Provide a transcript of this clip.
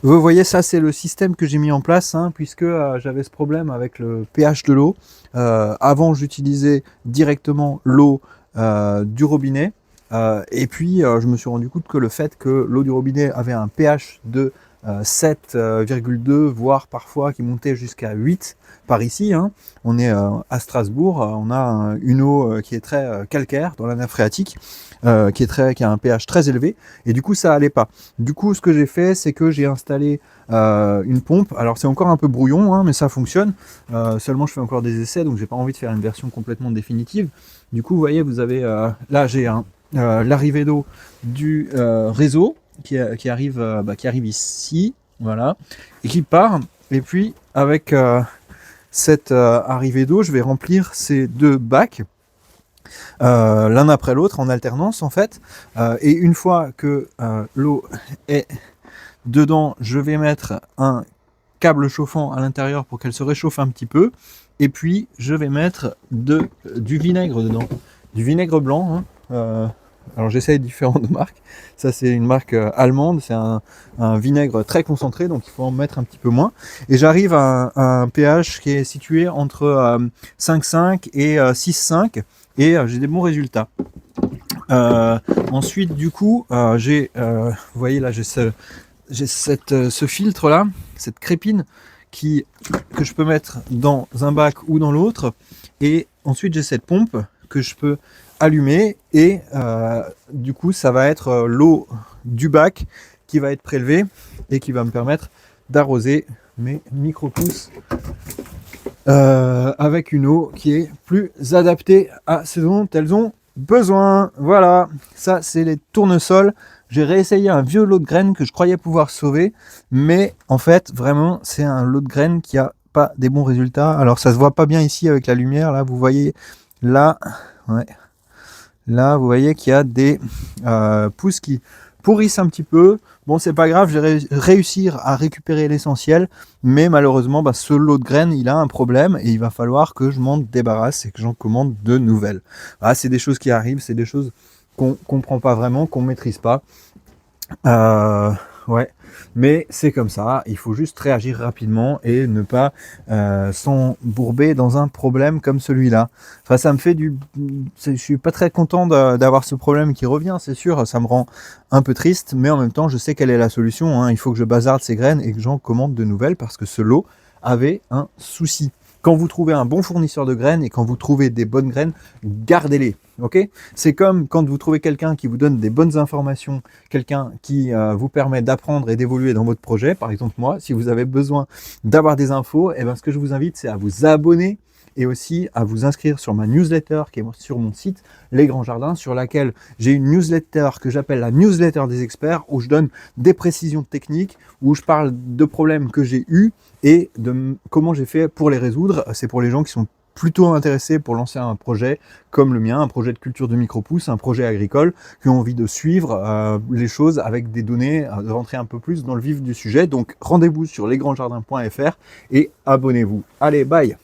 Vous voyez, ça c'est le système que j'ai mis en place, hein, puisque j'avais ce problème avec le pH de l'eau. Avant, j'utilisais directement l'eau du robinet. Et puis, je me suis rendu compte que le fait que l'eau du robinet avait un pH de 7,2, voire parfois qui montait jusqu'à 8 par ici, hein. On est à Strasbourg, on a une eau qui est très calcaire dans la nappe phréatique, qui a un pH très élevé, et du coup ça allait pas. Du coup, ce que j'ai fait, c'est que j'ai installé une pompe. Alors c'est encore un peu brouillon, hein, mais ça fonctionne. Seulement je fais encore des essais, donc j'ai pas envie de faire une version complètement définitive. Du coup, vous voyez, vous avez là j'ai l'arrivée d'eau du réseau qui arrive ici, voilà, et qui part. Et puis avec cette arrivée d'eau, je vais remplir ces deux bacs. L'un après l'autre en alternance en fait, et une fois que l'eau est dedans, je vais mettre un câble chauffant à l'intérieur pour qu'elle se réchauffe un petit peu, et puis je vais mettre du vinaigre dedans, du vinaigre blanc, hein. Alors j'essaye différentes marques. Ça c'est une marque allemande, c'est un vinaigre très concentré, donc il faut en mettre un petit peu moins. Et j'arrive à un pH qui est situé entre 5,5 et 6,5, et j'ai des bons résultats. Ensuite du coup, vous voyez là, j'ai ce filtre là, cette crépine que je peux mettre dans un bac ou dans l'autre, et ensuite j'ai cette pompe que je peux allumer, et du coup ça va être l'eau du bac qui va être prélevée et qui va me permettre d'arroser mes micro-pousses avec une eau qui est plus adaptée à ce dont elles ont besoin. Voilà, ça c'est les tournesols. J'ai réessayé un vieux lot de graines que je croyais pouvoir sauver, mais en fait vraiment c'est un lot de graines qui a pas des bons résultats. Alors ça se voit pas bien ici avec la lumière, là vous voyez, là, ouais, là vous voyez qu'il y a des pousses qui pourrissent un petit peu. Bon, c'est pas grave, je vais réussir à récupérer l'essentiel, mais malheureusement ce lot de graines il a un problème, et il va falloir que je m'en débarrasse et que j'en commande de nouvelles. Voilà, c'est des choses qui arrivent, c'est des choses qu'on comprend pas vraiment, qu'on maîtrise pas. Ouais, mais c'est comme ça, il faut juste réagir rapidement et ne pas s'embourber dans un problème comme celui-là. Enfin, ça me fait je suis pas très content d'avoir ce problème qui revient, c'est sûr, ça me rend un peu triste, mais en même temps, je sais quelle est la solution, hein. Il faut que je bazarde ces graines et que j'en commande de nouvelles, parce que ce lot avait un souci. Quand vous trouvez un bon fournisseur de graines et quand vous trouvez des bonnes graines, gardez-les. Okay, c'est comme quand vous trouvez quelqu'un qui vous donne des bonnes informations, quelqu'un qui vous permet d'apprendre et d'évoluer dans votre projet. Par exemple, moi, si vous avez besoin d'avoir des infos, ce que je vous invite, c'est à vous abonner et aussi à vous inscrire sur ma newsletter qui est sur mon site Les Grands Jardins, sur laquelle j'ai une newsletter que j'appelle la newsletter des experts, où je donne des précisions techniques, où je parle de problèmes que j'ai eus et de comment j'ai fait pour les résoudre. C'est pour les gens qui sont plutôt intéressés pour lancer un projet comme le mien, un projet de culture de micro-pousses, un projet agricole, qui ont envie de suivre les choses avec des données, de rentrer un peu plus dans le vif du sujet. Donc rendez-vous sur lesgrandsjardins.fr et abonnez-vous. Allez, bye!